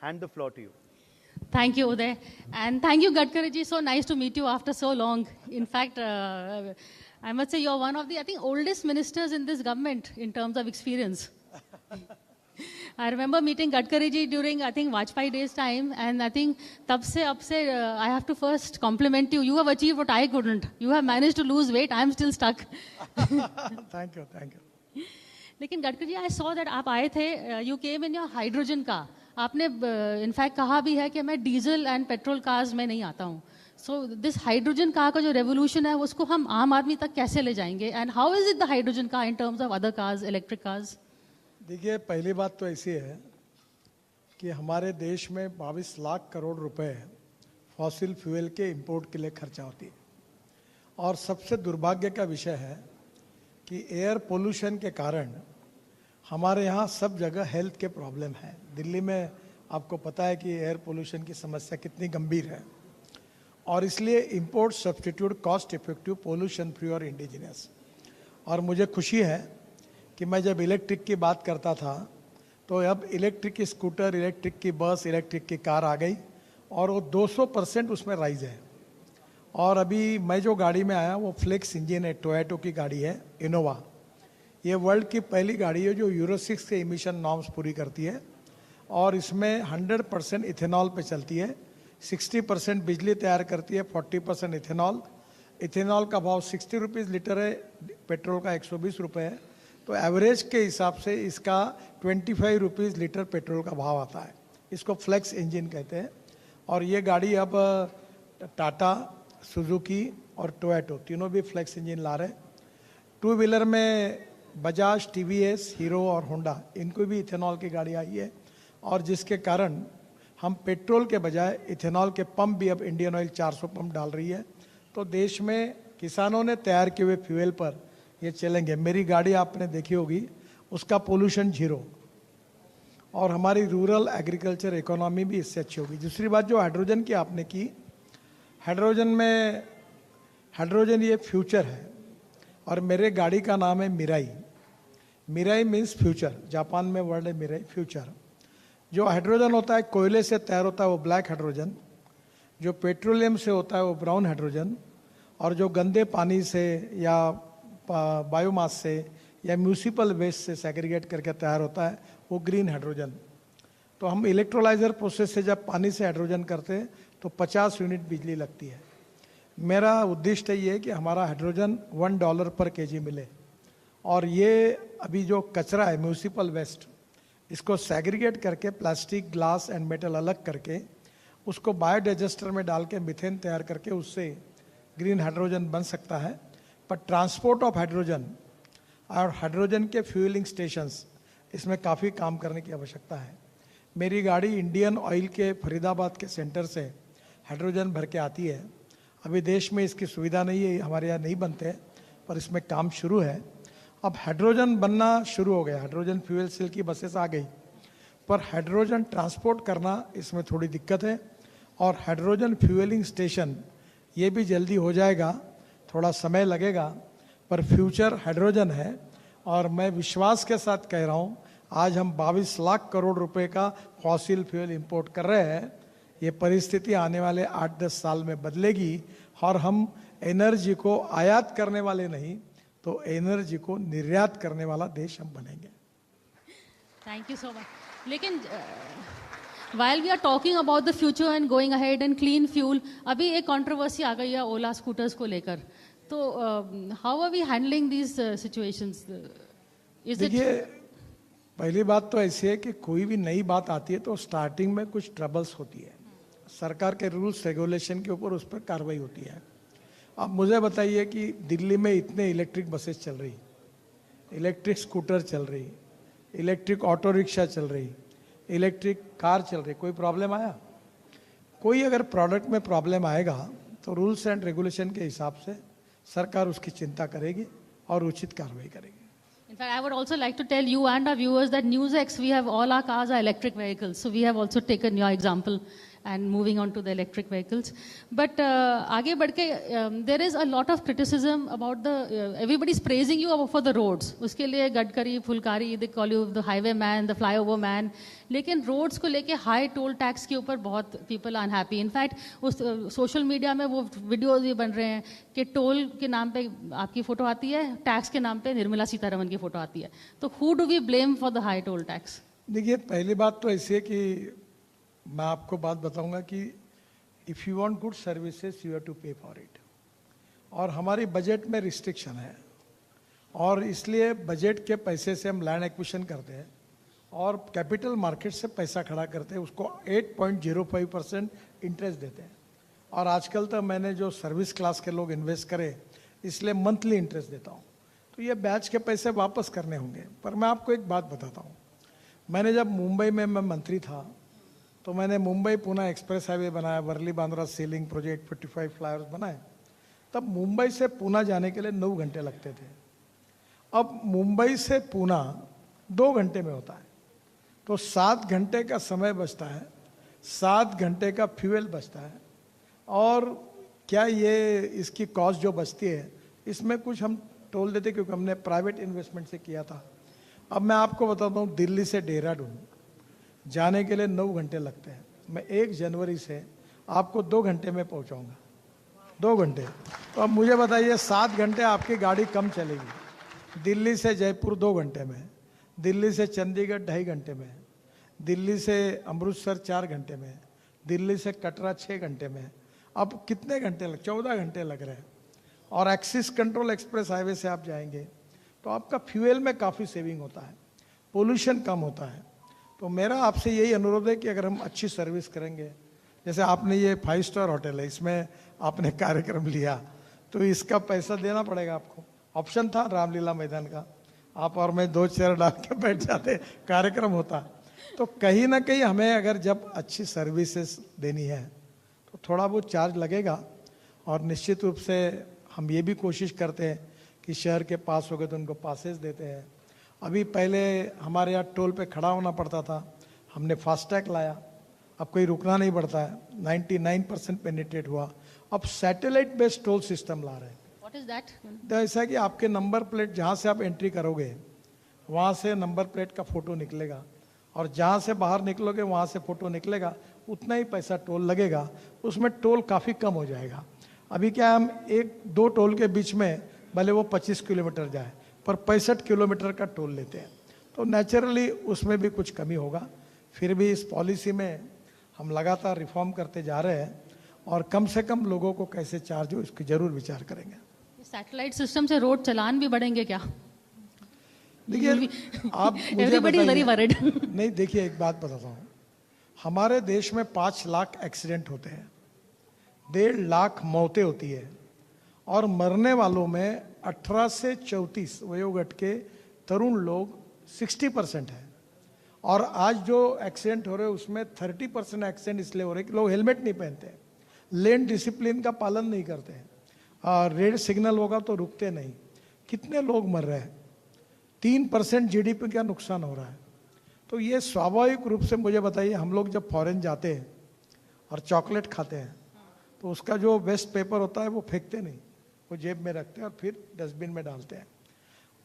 hand the floor to you. Thank you, Uday. And thank you, Gadkari ji. So nice to meet you after so long. In fact, I must say you're one of the, I think, oldest ministers in this government in terms of experience. I remember meeting Gadkari ji during, I think, Vajpayee Day's time. And I think, tab se, ab se, I have to first compliment you. You have achieved what I couldn't. You have managed to lose weight. I'm still stuck. Thank you, thank you. लेकिन Gadkari ji, I saw that आप आए थे, you came in your hydrogen car. आपने in fact कहा भी है कि मैं डीजल एंड पेट्रोल कार्स में नहीं आता हूँ. सो दिस हाइड्रोजन कार का जो रेवोल्यूशन है उसको हम आम आदमी तक कैसे ले जाएंगे, and how is it the hydrogen car in terms of other cars, electric cars? देखिए, पहली बात तो ऐसी है कि हमारे देश में 22 लाख करोड़ रुपए फॉसिल फ्यूल के इंपोर्ट के लिए खर्चा होती है. और सबसे दुर्भाग्य का विषय है कि एयर पोल्यूशन के कारण हमारे यहाँ सब जगह हेल्थ के प्रॉब्लम है. दिल्ली में आपको पता है कि एयर पोल्यूशन की समस्या कितनी गंभीर है, और इसलिए import substitute cost effective pollution free और इंडिजिनस. और मुझे खुशी है कि मैं जब इलेक्ट्रिक की बात करता था तो अब इलेक्ट्रिक की स्कूटर, इलेक्ट्रिक की बस, इलेक्ट्रिक की कार आ गई, और वो 200% उसमें राइज है. और अभी मैं जो गाड़ी में आया वो फ्लेक्स इंजन है, टोयोटो की गाड़ी है, इनोवा. ये वर्ल्ड की पहली गाड़ी है जो यूरो 6 के इमिशन नॉर्म्स पूरी करती है, और इसमें 100% इथेनॉल पे चलती है. 60% बिजली तैयार करती है, 40% इथेनॉल. इथेनॉल का भाव 60 रुपीज़ लीटर है, पेट्रोल का 120 रुपये है. तो एवरेज के हिसाब से इसका 25 रुपीज़ लीटर पेट्रोल का भाव आता है. इसको फ्लेक्स इंजन कहते हैं. और ये गाड़ी अब टाटा, सुजुकी और टोयोटो तीनों भी फ्लेक्स इंजन ला रहे. टू व्हीलर में बजाज, टीवीएस, हीरो और होंडा, इनको भी इथेनॉल की गाड़ी आई है. और जिसके कारण हम पेट्रोल के बजाय इथेनॉल के पंप भी अब इंडियन ऑयल 400 पंप डाल रही है. तो देश में किसानों ने तैयार किए हुए फ्यूल पर ये चलेंगे. मेरी गाड़ी आपने देखी होगी, उसका पोल्यूशन 0, और हमारी रूरल एग्रीकल्चर इकोनॉमी भी इससे अच्छी होगी. दूसरी बात जो हाइड्रोजन की आपने की, हाइड्रोजन ये फ्यूचर है. और मेरे गाड़ी का नाम है Mirai. Mirai means future. Japan में वर्ड है मिराई, फ्यूचर. जो हाइड्रोजन होता है कोयले से तैयार होता है वो ब्लैक हाइड्रोजन, जो पेट्रोलियम से होता है वो ब्राउन हाइड्रोजन, और जो गंदे पानी से या बायोमास से या म्यूनिसिपल वेस्ट से सेग्रीगेट करके तैयार होता है वो ग्रीन हाइड्रोजन. तो हम इलेक्ट्रोलाइजर प्रोसेस से जब पानी से हाइड्रोजन करते हैं तो 50 यूनिट बिजली लगती है. मेरा उद्देश्य ये है कि हमारा हाइड्रोजन $1 पर केजी मिले. और ये अभी जो कचरा है म्यूनिसिपल वेस्ट, इसको सेग्रीगेट करके प्लास्टिक, ग्लास एंड मेटल अलग करके उसको बायोडाइजेस्टर में डाल के मीथेन तैयार करके उससे ग्रीन हाइड्रोजन बन सकता है. पर ट्रांसपोर्ट ऑफ हाइड्रोजन और हाइड्रोजन के फ्यूलिंग स्टेशंस, इसमें काफ़ी काम करने की आवश्यकता है. मेरी गाड़ी इंडियन ऑयल के फरीदाबाद के सेंटर से हाइड्रोजन भर के आती है. अभी देश में इसकी सुविधा नहीं है, हमारे यहाँ नहीं बनते, पर इसमें काम शुरू है. अब हाइड्रोजन बनना शुरू हो गया, हाइड्रोजन फ्यूल सेल की बसेस आ गई, पर हाइड्रोजन ट्रांसपोर्ट करना इसमें थोड़ी दिक्कत है. और हाइड्रोजन फ्यूलिंग स्टेशन ये भी जल्दी हो जाएगा, थोड़ा समय लगेगा, पर फ्यूचर हाइड्रोजन है. और मैं विश्वास के साथ कह रहा हूँ, आज हम 22 लाख करोड़ रुपए का फॉसिल फ्यूल इंपोर्ट कर रहे हैं. ये परिस्थिति आने वाले 8-10 साल में बदलेगी, और हम एनर्जी को आयात करने वाले नहीं तो एनर्जी को निर्यात करने वाला देश हम बनेंगे. Thank you so much. लेकिन while we are talking about the future and going ahead and clean fuel, अभी एक कंट्रोवर्सी आ गई है ओला स्कूटर्स को लेकर. तो how are we handling these situations? देखिए, पहली बात तो ऐसी है कि कोई भी नई बात आती है तो स्टार्टिंग में कुछ ट्रबल्स होती है. सरकार के रूल्स रेगुलेशन के ऊपर उस पर कार्रवाई होती है. अब मुझे बताइए कि दिल्ली में इतने इलेक्ट्रिक बसेस चल रही, इलेक्ट्रिक स्कूटर चल रही, इलेक्ट्रिक ऑटो रिक्शा चल रही, इलेक्ट्रिक कार चल रही, कोई प्रॉब्लम आया? कोई अगर प्रोडक्ट में प्रॉब्लम आएगा तो रूल्स एंड रेगुलेशन के हिसाब से सरकार उसकी चिंता करेगी और उचित कार्रवाई करेगी. In fact, I would also like to tell you and our viewers that NewsX, we have all our cars are electric vehicles. So we have also taken your example. and moving on to the electric vehicles. But आगे बढ़ के there is a lot of criticism about the everybody is praising you for the roads. उसके लिए Gadkari, Phulkari, they call you the highway man, the flyover man. लेकिन roads को लेके high toll tax के ऊपर बहुत people are unhappy. In fact उस social media में वो वीडियोज भी बन रहे हैं कि टोल के नाम पे आपकी फोटो आती है, टैक्स के नाम पे निर्मला सीतारमन की फोटो आती है. तो who do we blame for the high toll tax? देखिए, पहली बात तो ऐसी है कि मैं आपको बात बताऊंगा कि if you want good services you have to pay for it. और हमारी बजट में रिस्ट्रिक्शन है और इसलिए बजट के पैसे से हम लैंड एक्विजिशन करते हैं और कैपिटल मार्केट से पैसा खड़ा करते हैं, उसको 8.05% इंटरेस्ट देते हैं. और आजकल तो मैंने जो सर्विस क्लास के लोग इन्वेस्ट करे इसलिए मंथली इंटरेस्ट देता हूँ. तो ये ब्याज के पैसे वापस करने होंगे. पर मैं आपको एक बात बताता हूँ, मैंने जब मुंबई में मैं मंत्री था तो मैंने मुंबई पुणे एक्सप्रेस हाईवे बनाया, Worli Bandra sea link project, 55 flyovers बनाए. तब मुंबई से पुणे जाने के लिए 9 घंटे लगते थे. अब मुंबई से पुणे 2 घंटे में होता है. तो 7 घंटे का समय बचता है, 7 घंटे का फ्यूल बचता है. और क्या ये इसकी कॉस्ट जो बचती है इसमें कुछ हम टोल देते क्योंकि हमने प्राइवेट इन्वेस्टमेंट से किया था. अब मैं आपको बताता हूँ, दिल्ली से देहरादून जाने के लिए 9 घंटे लगते हैं. मैं 1 जनवरी से आपको 2 घंटे में पहुँचाऊँगा, 2 घंटे. तो अब मुझे बताइए 7 घंटे आपकी गाड़ी कम चलेगी. दिल्ली से जयपुर 2 घंटे में, दिल्ली से चंडीगढ़ 2.5 घंटे में, दिल्ली से अमृतसर 4 घंटे में, दिल्ली से कटरा 6 घंटे में. अब कितने घंटे 14 घंटे लग रहे हैं. और एक्सिस कंट्रोल एक्सप्रेस हाईवे से आप जाएंगे तो आपका फ्यूल में काफ़ी सेविंग होता है, पोल्यूशन कम होता है. तो मेरा आपसे यही अनुरोध है कि अगर हम अच्छी सर्विस करेंगे, जैसे आपने ये 5 स्टार होटल है, इसमें आपने कार्यक्रम लिया तो इसका पैसा देना पड़ेगा आपको. ऑप्शन था रामलीला मैदान का, आप और मैं 2 चेयर डाल के बैठ जाते, कार्यक्रम होता. तो कहीं ना कहीं हमें अगर जब अच्छी सर्विसेज देनी है तो थोड़ा बहुत चार्ज लगेगा. और निश्चित रूप से हम ये भी कोशिश करते हैं कि शहर के पास हो गए तो उनको पासेस देते हैं. अभी पहले हमारे यहाँ टोल पे खड़ा होना पड़ता था, हमने फास्टैग लाया, अब कोई रुकना नहीं पड़ता है. 99% पेनिट्रेट हुआ. अब सैटेलाइट बेस्ड टोल सिस्टम ला रहे हैं. What is that? तो ऐसा है कि आपके नंबर प्लेट जहाँ से आप एंट्री करोगे वहाँ से नंबर प्लेट का फोटो निकलेगा और जहाँ से बाहर निकलोगे वहाँ से फोटो निकलेगा. उतना ही पैसा टोल लगेगा, उसमें टोल काफ़ी कम हो जाएगा. अभी क्या हम 1-2 टोल के बीच में भले वो 25 किलोमीटर जाए पर 65 किलोमीटर का टोल लेते हैं. तो नेचुरली उसमें भी कुछ कमी होगा. फिर भी इस पॉलिसी में हम लगातार रिफॉर्म करते जा रहे हैं और कम से कम लोगों को कैसे चार्ज हो इसकी जरूर विचार करेंगे. सैटेलाइट सिस्टम से रोड चलान भी बढ़ेंगे क्या? देखिए, आप मुझे बताइए. नहीं, देखिए एक बात बताता हूँ, हमारे देश में 5 लाख एक्सीडेंट होते हैं, 1.5 लाख मौतें होती है और मरने वालों में 18 से 34 वयोगट के तरुण लोग 60% है. और आज जो एक्सीडेंट हो रहे हैं उसमें 30% एक्सीडेंट इसलिए हो रहे हैं कि लोग हेलमेट नहीं पहनते हैं, लेन डिसिप्लिन का पालन नहीं करते हैं, रेड सिग्नल होगा तो रुकते नहीं. कितने लोग मर रहे हैं, 3% जीडीपी का नुकसान हो रहा है. तो ये स्वाभाविक रूप से मुझे बताइए, हम लोग जब फॉरेन जाते हैं और चॉकलेट खाते हैं तो उसका जो वेस्ट पेपर होता है वो फेंकते नहीं, वो जेब में रखते हैं और फिर डस्टबिन में डालते हैं.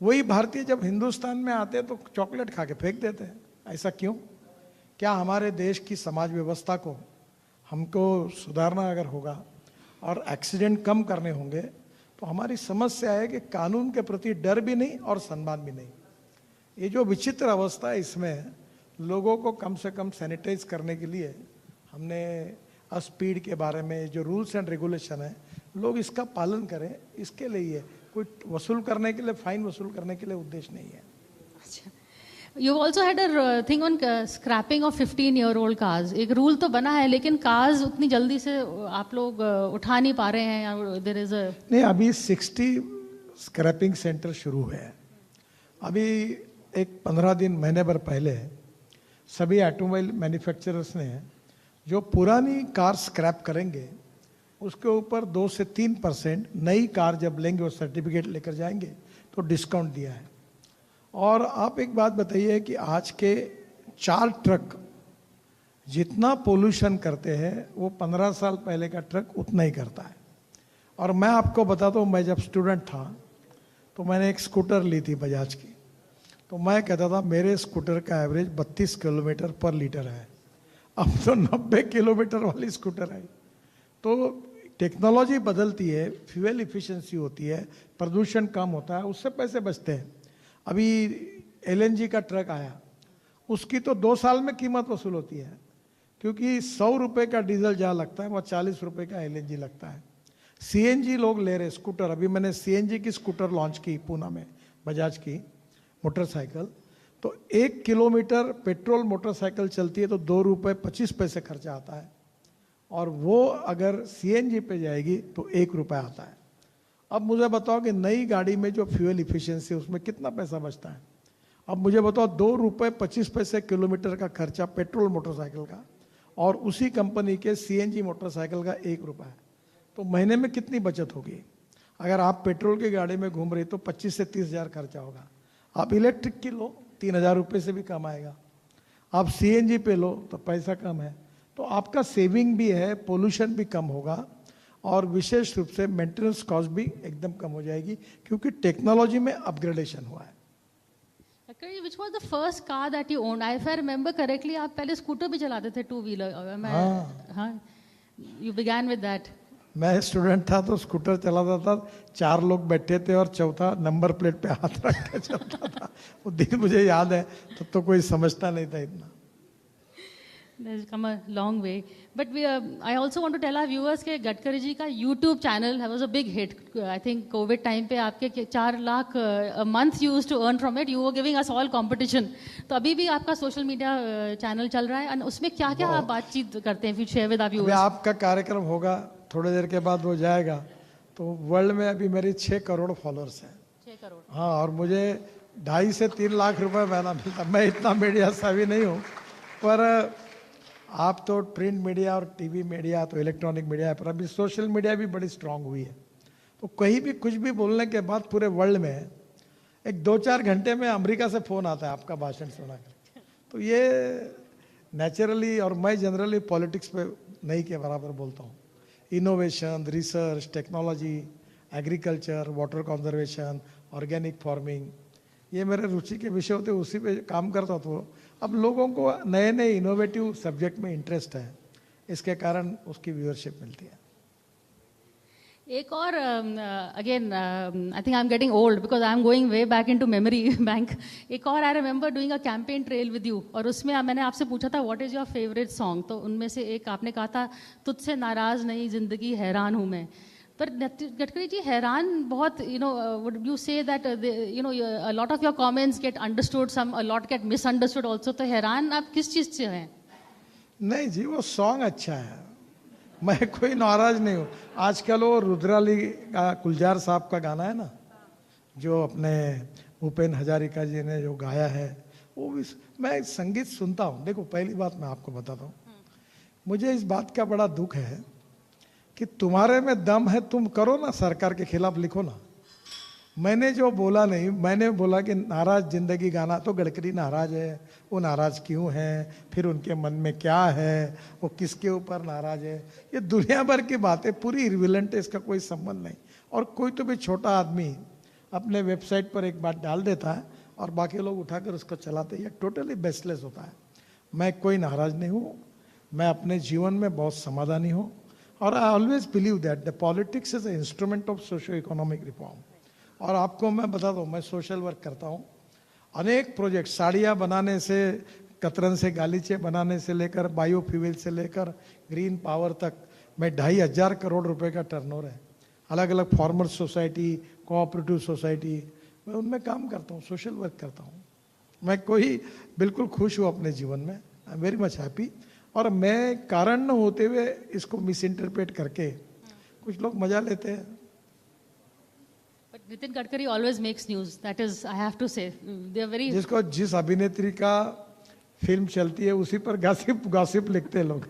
वही भारतीय जब हिंदुस्तान में आते हैं तो चॉकलेट खा के फेंक देते हैं. ऐसा क्यों? क्या हमारे देश की समाज व्यवस्था को हमको सुधारना अगर होगा और एक्सीडेंट कम करने होंगे तो हमारी समस्या है कि कानून के प्रति डर भी नहीं और सम्मान भी नहीं. ये जो विचित्र अवस्था है इसमें लोगों को कम से कम सैनिटाइज करने के लिए हमने स्पीड के बारे में जो रूल्स एंड रेगुलेशन है लोग इसका पालन करें, इसके लिए है. कोई वसूल करने के लिए, फाइन वसूल करने के लिए उद्देश्य नहीं है. अच्छा, you also had a thing on scrapping of 15-year-old cars. एक रूल तो बना है लेकिन कार्स उतनी जल्दी से आप लोग उठा नहीं पा रहे हैं. देयर इज अ नहीं, अभी 60 स्क्रैपिंग सेंटर शुरू हुए हैं. अभी एक 15 दिन महीने भर पहले सभी ऑटोमोबाइल मैन्युफैक्चरर्स ने जो पुरानी कार स्क्रैप करेंगे उसके ऊपर 2 से 3% नई कार जब लेंगे वो सर्टिफिकेट लेकर जाएंगे तो डिस्काउंट दिया है. और आप एक बात बताइए कि आज के 4 ट्रक जितना पोल्यूशन करते हैं वो 15 साल पहले का ट्रक उतना ही करता है। और मैं आपको बताता हूँ, मैं जब स्टूडेंट था तो मैंने एक स्कूटर ली थी बजाज की, तो मैं कहता था मेरे स्कूटर का एवरेज 32 किलोमीटर पर लीटर है। अब तो 90 किलोमीटर वाली स्कूटर है। तो टेक्नोलॉजी बदलती है, फ्यूल इफिशिएंसी होती है, प्रदूषण कम होता है, उससे पैसे बचते हैं। अभी एलएनजी का ट्रक आया, उसकी तो 2 साल में कीमत वसूल होती है, क्योंकि 100 रुपए का डीजल जहाँ लगता है वहाँ 40 रुपए का एलएनजी लगता है। सीएनजी लोग ले रहे स्कूटर, अभी मैंने सीएनजी की स्कूटर लॉन्च की पूना में, बजाज की मोटरसाइकिल। तो 1 किलोमीटर पेट्रोल मोटरसाइकिल चलती है तो 2 रुपये 25 पैसे खर्चा आता है, और वो अगर सीएनजी पे जाएगी तो 1 रुपया आता है। अब मुझे बताओ कि नई गाड़ी में जो फ्यूल इफिशिएंसी उसमें कितना पैसा बचता है। अब मुझे बताओ 2 रुपये 25 पैसे किलोमीटर का खर्चा पेट्रोल मोटरसाइकिल का, और उसी कंपनी के सीएनजी मोटरसाइकिल का 1 रुपया है, तो महीने में कितनी बचत होगी। अगर आप पेट्रोल की गाड़ी में घूम रही तो 25 से 30 हजार खर्चा होगा। आप इलेक्ट्रिक की लो 3,000 रुपये से भी कम आएगा। आप सीएनजी पे लो तो पैसा कम है, तो आपका सेविंग भी है, पोल्यूशन भी कम होगा, और विशेष रूप से मेंटेनेंस कॉस्ट भी एकदम कम हो जाएगी, क्योंकि टेक्नोलॉजी में अपग्रेडेशन हुआ है। Which was the first car that you owned? If I remember correctly, आप पहले स्कूटर भी चलाते थे, 2 व्हीलर। हाँ, you began with that. मैं स्टूडेंट था तो स्कूटर चलाता था, 4 लोग बैठे थे और चौथा नंबर प्लेट पे हाथ रख के चलता था। वो दिन मुझे याद है, तब तो कोई समझता नहीं था इतना। There's come a long way. But I also want to tell our viewers कि गडकरी जी का YouTube channel was a big hit. I think COVID time पे आपके 4 lakh a month you used to earn from it. You were giving us all competition. तो अभी भी आपका social media channel चल रहा है, और उसमें क्या क्या आप बातचीत करते हैं, फिर शेयर विद आवर व्यूअर्स। आपका कार्यक्रम होगा थोड़ी देर के बाद, वो जाएगा, तो वर्ल्ड में अभी मेरी 6 करोड़ फॉलोअर्स हैं। 6 करोड़। हाँ, और मुझे 2.5 से 3 लाख रुपए महीना मिलता। मैं इतना मीडिया सेवी नहीं हूँ, पर आप तो प्रिंट मीडिया और टीवी मीडिया, तो इलेक्ट्रॉनिक मीडिया, पर अभी सोशल मीडिया भी बड़ी स्ट्रांग हुई है। तो कहीं भी कुछ भी बोलने के बाद पूरे वर्ल्ड में एक 2-4 घंटे में अमेरिका से फोन आता है आपका भाषण सुना कर। तो ये नेचुरली, और मैं जनरली पॉलिटिक्स पे नहीं के बराबर बोलता हूँ। Innovation, research, technology, agriculture, water conservation, organic farming, ये मेरे रुचि के विषय होते, उसी पे काम करता। तो अब लोगों को नए नए इनोवेटिव सब्जेक्ट में इंटरेस्ट है, इसके कारण उसकी व्यूअरशिप मिलती है। एक और again I think I am getting old because I am going way back into memory bank. एक और I remember doing a campaign trail with you, और उसमें मैंने आपसे पूछा था what is your favourite song, तो उनमें से एक आपने कहा था तुझसे नाराज नहीं जिंदगी हैरान हूँ मैं। पर गडकरी जी, हैरान बहुत, would you say that a lot of your comments get understood, a lot get misunderstood also, तो हैरान आप किस चीज़ से हैं? नहीं जी, वो सॉन्ग अच्छा है, मैं कोई नाराज नहीं हूँ। आजकल वो रुद्राली का गुलजार साहब का गाना है ना, जो अपने भूपेन हजारिका जी ने जो गाया है, वो भी मैं संगीत सुनता हूँ। देखो, पहली बात मैं आपको बताता हूँ, मुझे इस बात का बड़ा दुख है कि तुम्हारे में दम है, तुम करो ना, सरकार के खिलाफ लिखो ना। मैंने जो बोला नहीं, मैंने बोला कि नाराज जिंदगी गाना, तो गडकरी नाराज है, वो नाराज क्यों है, फिर उनके मन में क्या है, वो किसके ऊपर नाराज है, ये दुनिया भर की बातें पूरी इररिलेवेंट है, इसका कोई संबंध नहीं। और कोई तो भी छोटा आदमी अपने वेबसाइट पर एक बात डाल देता है और बाकी लोग उठाकर उसको चलाते हैं, टोटली बेसलेस होता है। मैं कोई नाराज नहीं हूँ, मैं अपने जीवन में बहुत समाधानी हूँ, और I always believe that the politics is a instrument of socio economic reform. और आपको मैं बताता हूँ, मैं सोशल वर्क करता हूँ, अनेक प्रोजेक्ट, साड़ियाँ बनाने से, कतरन से गालीचे बनाने से लेकर, बायोफ्यूल से लेकर ग्रीन पावर तक, मैं 2,500 करोड़ रुपए का टर्नओवर है। अलग अलग फार्मर सोसाइटी, कोऑपरेटिव सोसाइटी, मैं उनमें काम करता हूँ, सोशल वर्क करता हूँ। मैं बिल्कुल खुश हूँ अपने जीवन में, I am very much happy. और मैं कारण न होते हुए इसको मिस इंटरप्रेट करके कुछ लोग मजा लेते हैं। But Nitin Gadkari always makes news. That is, I have to say, they are very. जिस अभिनेत्री का फिल्म चलती है उसी पर गॉसिप लिखते हैं लोग।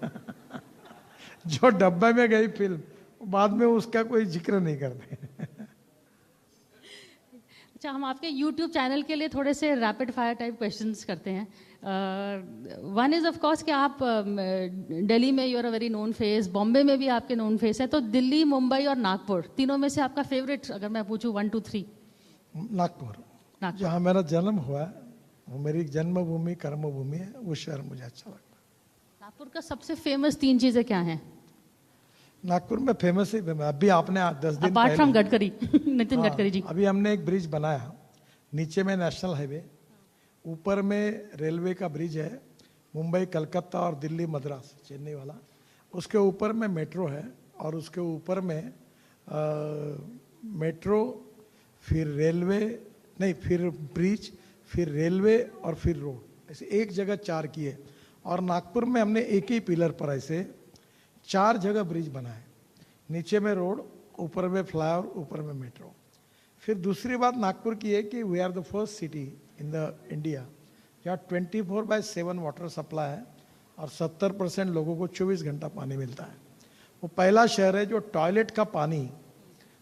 जो डब्बे में गई फिल्म, बाद में उसका कोई जिक्र नहीं करते। अच्छा, हम आपके YouTube चैनल के लिए थोड़े से रैपिड फायर टाइप क्वेश्चंस करते हैं. वन इज ऑफ कोर्स कि आप दिल्ली में you are a very known face, Bombay में भी आपके नोन फेस है, तो दिल्ली, मुंबई और नागपुर तीनों में से आपका फेवरेट अगर मैं पूछूं 1 2 3. नागपुर, नागपुर. जहाँ मेरा जन्म हुआ है, वो मेरी जन्मभूमि कर्मभूमि है, वो शहर मुझे अच्छा लगता है। नागपुर का सबसे फेमस 3 चीजें क्या हैं नागपुर में फेमस ही अभी आपने 10 दिन अपार्ट फ्रॉम पहले गडकरी? नितिन हाँ, गडकरी जी. अभी हमने एक ब्रिज बनाया, नीचे में नेशनल हाईवे, ऊपर में रेलवे का ब्रिज है, मुंबई कलकत्ता और दिल्ली मद्रास चेन्नई वाला, उसके ऊपर में मेट्रो है, और उसके ऊपर में मेट्रो, फिर रेलवे, नहीं फिर ब्रिज, फिर रेलवे और फिर रोड, ऐसे एक जगह 4 किए। और नागपुर में हमने एक ही पिलर पर ऐसे 4 जगह ब्रिज बनाए, नीचे में रोड, ऊपर में फ्लाईओवर, ऊपर में मेट्रो। फिर दूसरी बात नागपुर की है कि we are the first city in the India जहाँ 24/7 वाटर सप्लाई है और 70% लोगों को 24 घंटा पानी मिलता है। वो पहला शहर है जो टॉयलेट का पानी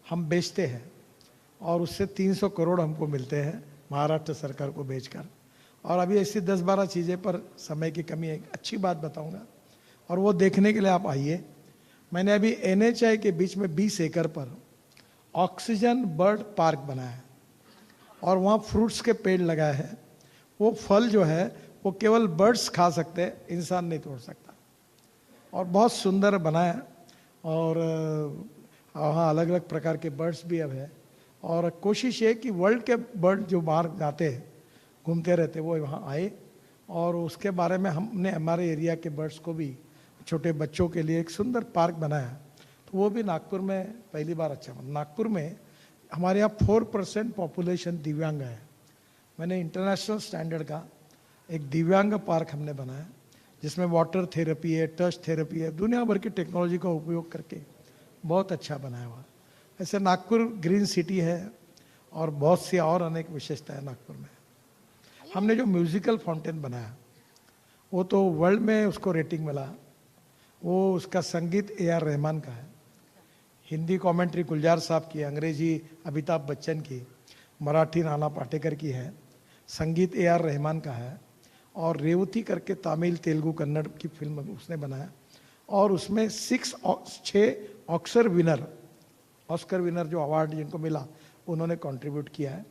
हम बेचते हैं और उससे 300 करोड़ हमको मिलते हैं महाराष्ट्र सरकार को बेचकर। और अभी ऐसी 10-12 चीज़ें पर समय की कमी है, एक अच्छी बात बताऊंगा और वो देखने के लिए आप आइए। मैंने अभी NHI के बीच में 20 एकड़ पर ऑक्सीजन बर्ड पार्क बनाया है और वहाँ फ्रूट्स के पेड़ लगाए हैं। वो फल जो है वो केवल बर्ड्स खा सकते हैं, इंसान नहीं तोड़ सकता, और बहुत सुंदर बनाया। और वहाँ अलग अलग प्रकार के बर्ड्स भी अब है, और कोशिश है कि वर्ल्ड के बर्ड जो बाहर जाते हैं घूमते रहते वो वहाँ आए। और उसके बारे में हमने हमारे एरिया के बर्ड्स को भी, छोटे बच्चों के लिए एक सुंदर पार्क बनाया, तो वो भी नागपुर में पहली बार अच्छा बना। नागपुर में हमारे यहाँ 4% पॉपुलेशन दिव्यांग है। मैंने इंटरनेशनल स्टैंडर्ड का एक दिव्यांग पार्क हमने बनाया जिसमें वाटर थेरेपी है, टच थेरेपी है, दुनिया भर की टेक्नोलॉजी का उपयोग करके बहुत अच्छा बनाया हुआ। ऐसे नागपुर ग्रीन सिटी है और बहुत सी और अनेक विशेषताएं नागपुर में। हमने जो म्यूजिकल फाउंटेन बनाया वो तो वर्ल्ड में उसको रेटिंग मिला। वो उसका संगीत AR रहमान का है, हिंदी कमेंट्री गुलजार साहब की, अंग्रेजी अमिताभ बच्चन की, मराठी नाना पाटेकर की है, संगीत AR रहमान का है, और रेवती करके तमिल तेलुगु कन्नड़ की फिल्म उसने बनाया। और उसमें 6 ऑस्कर विनर जो अवार्ड जिनको मिला उन्होंने कंट्रीब्यूट किया है।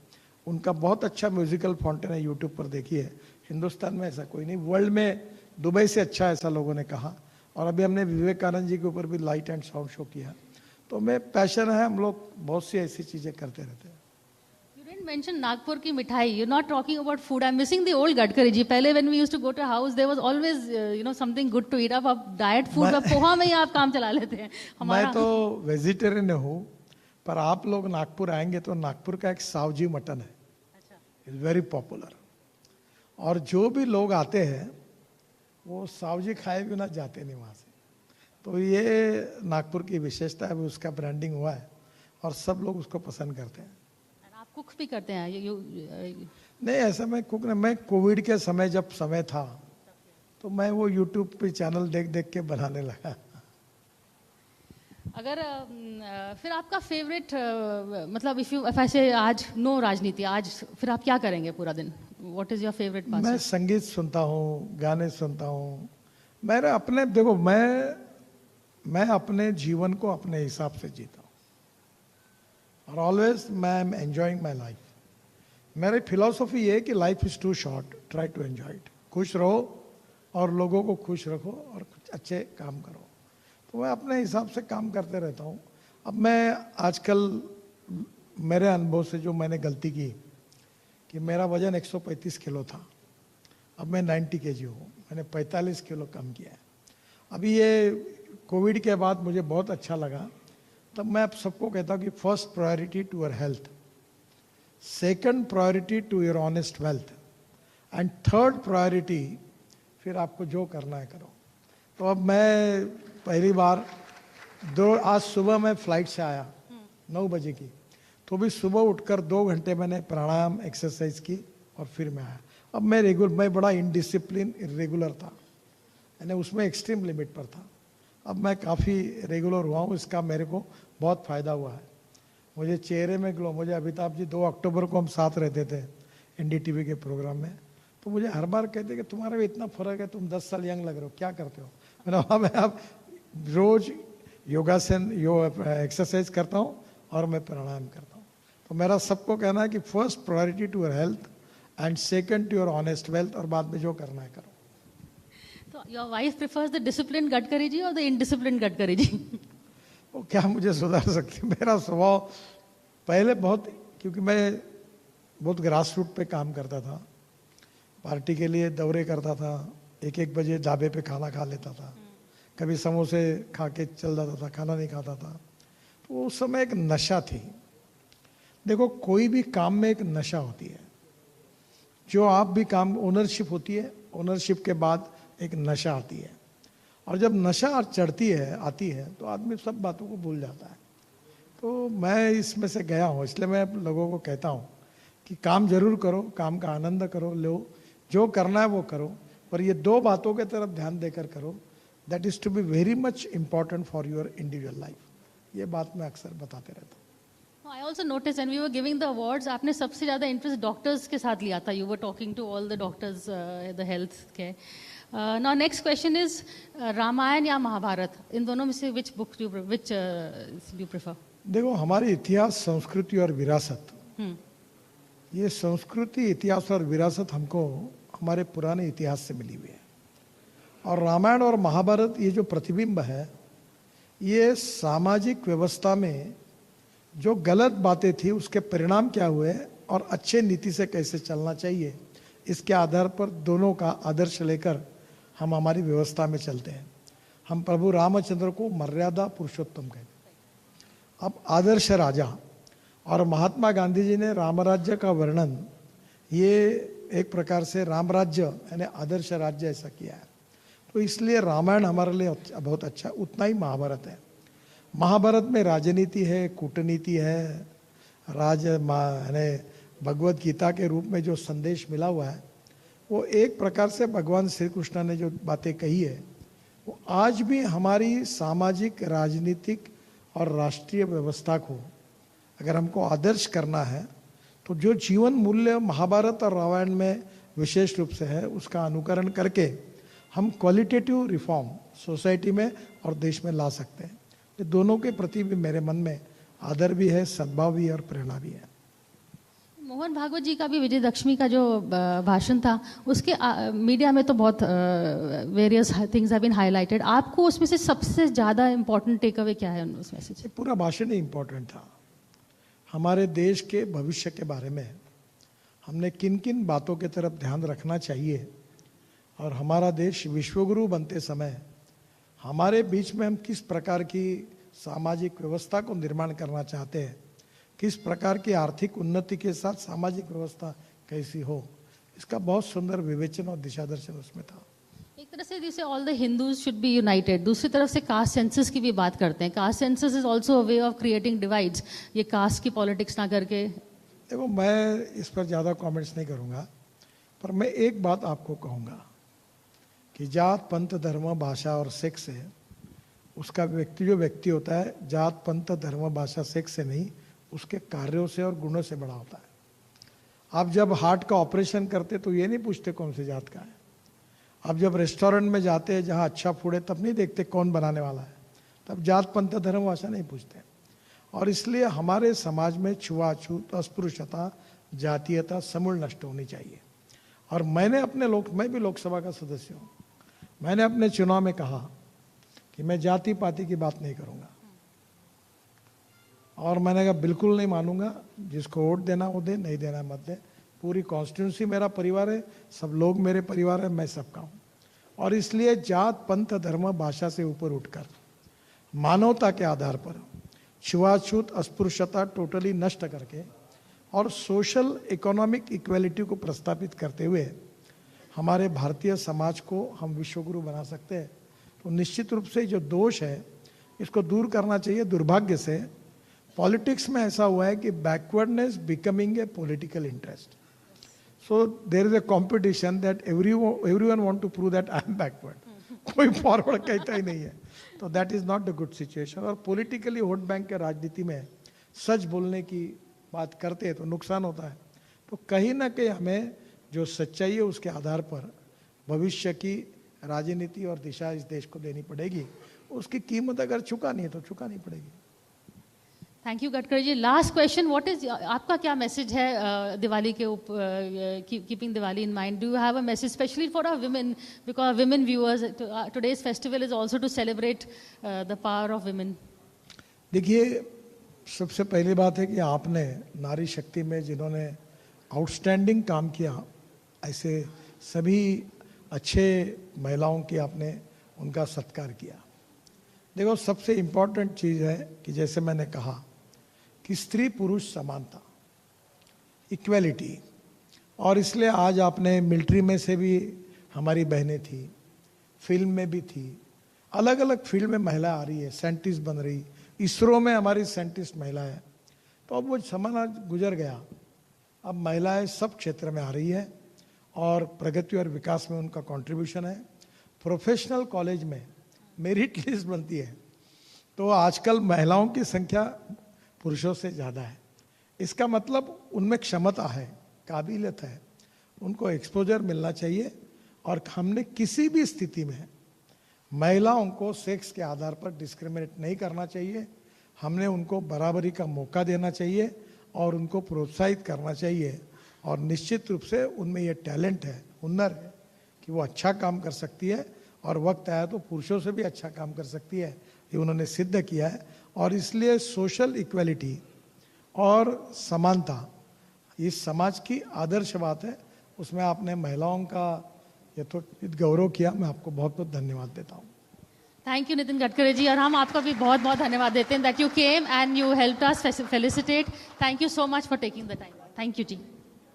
उनका बहुत अच्छा म्यूजिकल फाउंटेन है, यूट्यूब पर देखिए। हिंदुस्तान में ऐसा कोई नहीं, वर्ल्ड में दुबई से अच्छा ऐसा लोगों ने कहा। और अभी हमने विवेकानंद जी के ऊपर भी लाइट एंड साउंड शो किया। तो मैं पैशन है, हम लोग बहुत सी ऐसी चीजें करते रहते हैं। You didn't mention नागपुर की मिठाई. You're not talking about food. I'm missing the old Gadkari ji. पहले when we used to go to a house, there was always something good to eat. अब diet food में पोहा में ही आप काम चला लेते हैं. मैं तो वेजिटेरियन हूँ, पर आप लोग नागपुर आएंगे तो नागपुर का एक सावजी मटन है, इज वेरी पॉपुलर। और जो भी लोग आते हैं वो सावजी खाए बिना जाते नहीं वहाँ से। तो ये नागपुर की विशेषता है, उसका ब्रांडिंग हुआ है और सब लोग उसको पसंद करते हैं। आप कुक भी करते हैं? नहीं, ऐसा मैं कुक नहीं, मैं कोविड के समय जब समय था तो मैं वो यूट्यूब पे चैनल देख देख के बनाने लगा। अगर फिर आपका फेवरेट मतलब इफ ऐसे आज नो राजनीति, आज फिर आप क्या करेंगे पूरा दिन? What is your favourite pass? मैं संगीत सुनता हूँ, गाने सुनता हूँ। मेरे अपने देखो, मैं अपने जीवन को अपने हिसाब से जीता हूँ और ऑलवेज मैं एम एंजॉइंग माई लाइफ। मेरी फिलॉसफी ये है कि life is too short, try to enjoy it. खुश रहो और लोगों को खुश रखो और कुछ अच्छे काम करो। तो मैं अपने हिसाब से काम करते रहता हूँ। अब मैं आजकल मेरे अनुभव से जो मैंने गलती की कि मेरा वजन 135 किलो था, अब मैं 90 kg हूँ, मैंने 45 किलो कम किया है। अभी ये कोविड के बाद मुझे बहुत अच्छा लगा। तब मैं आप सबको कहता हूँ कि first priority to your health, second priority to your honest wealth, and third priority फिर आपको जो करना है करो। तो अब मैं पहली बार आज सुबह मैं फ्लाइट से आया 9 बजे की, तो भी सुबह उठकर 2 घंटे मैंने प्राणायाम एक्सरसाइज की और फिर मैं आया। अब मैं बड़ा इनडिसिप्लिन इरेगुलर था, यानी उसमें एक्सट्रीम लिमिट पर था। अब मैं काफ़ी रेगुलर हुआ हूँ, इसका मेरे को बहुत फ़ायदा हुआ है। मुझे चेहरे में ग्लो, मुझे अमिताभ जी 2 अक्टूबर को हम साथ रहते थे एनडीटीवी के प्रोग्राम में, तो मुझे हर बार कहते कि तुम्हारा भी इतना फर्क है, तुम 10 साल यंग लग रहे हो, क्या करते हो? मैंने कहा मैं अब रोज योगासन एक्सरसाइज करता हूँ और मैं प्राणायाम करता हूँ। तो मेरा सबको कहना है कि first priority to your health and second to your honest wealth, और बाद में जो करना है करो। So your wife prefers the disciplined Gadkari ji or the indisciplined Gadkari ji? वो क्या मुझे सुधार सकती है? मेरा स्वभाव पहले बहुत, क्योंकि मैं बहुत ग्रास रूट पे काम करता था, पार्टी के लिए दौरे करता था, 1-1 बजे ढाबे पे खाना खा लेता था, कभी समोसे खा के चल जाता था, खाना नहीं खाता था। तो उस समय एक नशा थी। देखो कोई भी काम में एक नशा होती है, जो आप भी काम, ओनरशिप होती है, ओनरशिप के बाद एक नशा आती है, और जब नशा चढ़ती है, आती है, तो आदमी सब बातों को भूल जाता है। तो मैं इसमें से गया हूँ, इसलिए मैं लोगों को कहता हूँ कि काम जरूर करो, काम का आनंद करो, लो जो करना है वो करो, पर ये 2 बातों के तरफ ध्यान देकर करो, that is to be very much important for your individual life. ये बात मैं अक्सर बताते रहता हूँ। I also noticed when we were giving the awards, आपने सबसे ज़्यादा इंटरेस्ट डॉक्टर्स के साथ लिया था. You were talking to all the doctors, the health care. Now next question is Ramayan या महाभारत, इन दोनों में से which book do you prefer? देखो हमारी इतिहास, संस्कृति और विरासत, ये संस्कृति, इतिहास और विरासत हमको हमारे पुराने इतिहास से मिली हुई है, और रामायण और महाभारत ये जो प्रतिबिंब है, ये सामाजिक व्यवस्था में जो गलत बातें थी उसके परिणाम क्या हुए और अच्छे नीति से कैसे चलना चाहिए, इसके आधार पर दोनों का आदर्श लेकर हम हमारी व्यवस्था में चलते हैं। हम प्रभु रामचंद्र को मर्यादा पुरुषोत्तम कहते हैं, अब आदर्श राजा, और महात्मा गांधी जी ने रामराज्य का वर्णन ये एक प्रकार से रामराज्य यानी आदर्श राज्य ऐसा किया है। तो इसलिए रामायण हमारे लिए बहुत अच्छा, उतना ही महाभारत है। महाभारत में राजनीति है, कूटनीति है, यानी भगवत गीता के रूप में जो संदेश मिला हुआ है, वो एक प्रकार से भगवान श्री कृष्ण ने जो बातें कही है, वो आज भी हमारी सामाजिक, राजनीतिक और राष्ट्रीय व्यवस्था को अगर हमको आदर्श करना है, तो जो जीवन मूल्य महाभारत और रामायण में विशेष रूप से है, उसका अनुकरण करके हम क्वालिटेटिव रिफॉर्म सोसाइटी में और देश में ला सकते हैं। ये दोनों के प्रति भी मेरे मन में आदर भी है, सद्भाव भी है और प्रेरणा भी है। मोहन भागवत जी का भी विजयदशमी का जो भाषण था, उसके मीडिया में तो बहुत various things have been highlighted. आपको उसमें से सबसे ज़्यादा इम्पोर्टेंट टेक अवे क्या है उस मैसेज से? पूरा भाषण ही इम्पोर्टेंट था। हमारे देश के भविष्य के बारे में हमने किन किन बातों के तरफ ध्यान रखना चाहिए, और हमारा देश विश्वगुरु बनते समय हमारे बीच में हम किस प्रकार की सामाजिक व्यवस्था को निर्माण करना चाहते हैं, किस प्रकार की आर्थिक उन्नति के साथ सामाजिक व्यवस्था कैसी हो, इसका बहुत सुंदर विवेचन और दिशा दर्शन उसमें था। एक तरह से जैसे all the Hindus should be united, दूसरी तरफ से कास्ट सेंसस की भी बात करते हैं। Caste census is also a way of creating divides, ये कास्ट की पॉलिटिक्स ना करके। देखो मैं इस पर ज़्यादा कमेंट्स नहीं करूँगा, पर मैं एक बात आपको कहूँगा कि जात पंथ धर्म भाषा और सेक्स से उसका जो व्यक्ति होता है, जात पंथ धर्म भाषा सेक्स से नहीं, उसके कार्यों से और गुणों से बड़ा होता है। आप जब हार्ट का ऑपरेशन करते तो ये नहीं पूछते कौन सी जात का है। आप जब रेस्टोरेंट में जाते हैं जहाँ अच्छा फूड है, तब नहीं देखते कौन बनाने वाला है, तब जात पंथ धर्म भाषा नहीं पूछते। और इसलिए हमारे समाज में छुआछूत, अस्पृश्यता, जातीयता समूल नष्ट होनी चाहिए। और मैं भी लोकसभा का सदस्य हूँ, मैंने अपने चुनाव में कहा कि मैं जाति पाति की बात नहीं करूँगा, और मैंने कहा बिल्कुल नहीं मानूंगा, जिसको वोट देना वो दे, नहीं देना मत दे। पूरी कॉन्स्टिट्यूंसी मेरा परिवार है, सब लोग मेरे परिवार है, मैं सबका हूँ। और इसलिए जात पंथ धर्म भाषा से ऊपर उठकर मानवता के आधार पर छुआछूत, अस्पृश्यता टोटली नष्ट करके और सोशल इकोनॉमिक इक्वेलिटी को प्रस्तापित करते हुए हमारे भारतीय समाज को हम विश्वगुरु बना सकते हैं। तो निश्चित रूप से जो दोष है इसको दूर करना चाहिए। दुर्भाग्य से पॉलिटिक्स में ऐसा हुआ है कि backwardness becoming a political interest, so there is a competition that everyone want to prove that I am backward, कोई फॉरवर्ड कहता ही नहीं है। तो that is not the good situation. और पॉलिटिकली वोट बैंक के राजनीति में सच बोलने की बात करते हैं तो नुकसान होता है। तो कहीं ना कहीं हमें जो सच्चाई है उसके आधार पर भविष्य की राजनीति और दिशा इस देश को देनी पड़ेगी। उसकी कीमत अगर चुकानी है तो चुकानी पड़ेगी। Thank you Gadkari ji. Last question, what is आपका क्या मैसेज है दिवाली के ऊपर, keeping Diwali in mind? Do you have a message specially for our women, because women viewers, today's festival is also to celebrate the power of women. देखिए, सबसे पहली बात है कि आपने नारी शक्ति में जिन्होंने आउटस्टैंडिंग काम किया, ऐसे सभी अच्छे महिलाओं की आपने उनका सत्कार किया। देखो, सबसे इम्पॉर्टेंट चीज़ है कि जैसे मैंने कहा कि स्त्री पुरुष समानता, इक्वेलिटी, और इसलिए आज आपने मिलिट्री में से भी हमारी बहनें थी, फिल्म में भी थी, अलग अलग फील्ड में महिला आ रही है, साइंटिस्ट बन रही, इसरो में हमारी साइंटिस्ट महिला है। तो अब वो जमाना गुजर गया, अब महिलाएं सब क्षेत्र में आ रही है और प्रगति और विकास में उनका कंट्रीब्यूशन है। प्रोफेशनल कॉलेज में मेरिट लिस्ट बनती है तो आजकल महिलाओं की संख्या पुरुषों से ज़्यादा है। इसका मतलब उनमें क्षमता है, काबिलियत है, उनको एक्सपोजर मिलना चाहिए। और हमने किसी भी स्थिति में महिलाओं को सेक्स के आधार पर डिस्क्रिमिनेट नहीं करना चाहिए। हमने उनको बराबरी का मौका देना चाहिए और उनको प्रोत्साहित करना चाहिए। और निश्चित रूप से उनमें ये टैलेंट है, हुनर है कि वो अच्छा काम कर सकती है और वक्त आया तो पुरुषों से भी अच्छा काम कर सकती है। ये उन्होंने सिद्ध किया है। और इसलिए सोशल इक्वलिटी और समानता इस समाज की आदर्श बात है। उसमें आपने महिलाओं का यथोचित गौरव किया, मैं आपको बहुत बहुत धन्यवाद देता हूँ। थैंक यू नितिन गडकरी जी, और हम आपका भी बहुत बहुत धन्यवाद देते हैं that you came and you helped us felicitate. Thank you so much for taking the time. Thank you ji.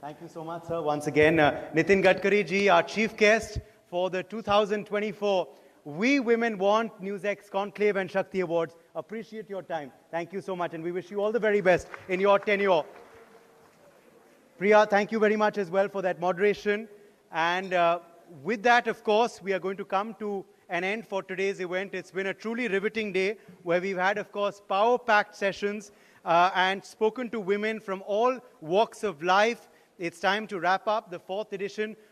Thank you so much, sir. Once again, Nitin Gadkari ji, our chief guest for the 2024 We Women Want NewsX Conclave and Shakti Awards. Appreciate your time. Thank you so much, and we wish you all the very best in your tenure. Priya, thank you very much as well for that moderation. And with that, of course, we are going to come to an end for today's event. It's been a truly riveting day where we've had, of course, power-packed sessions and spoken to women from all walks of life. It's time to wrap up the 4th edition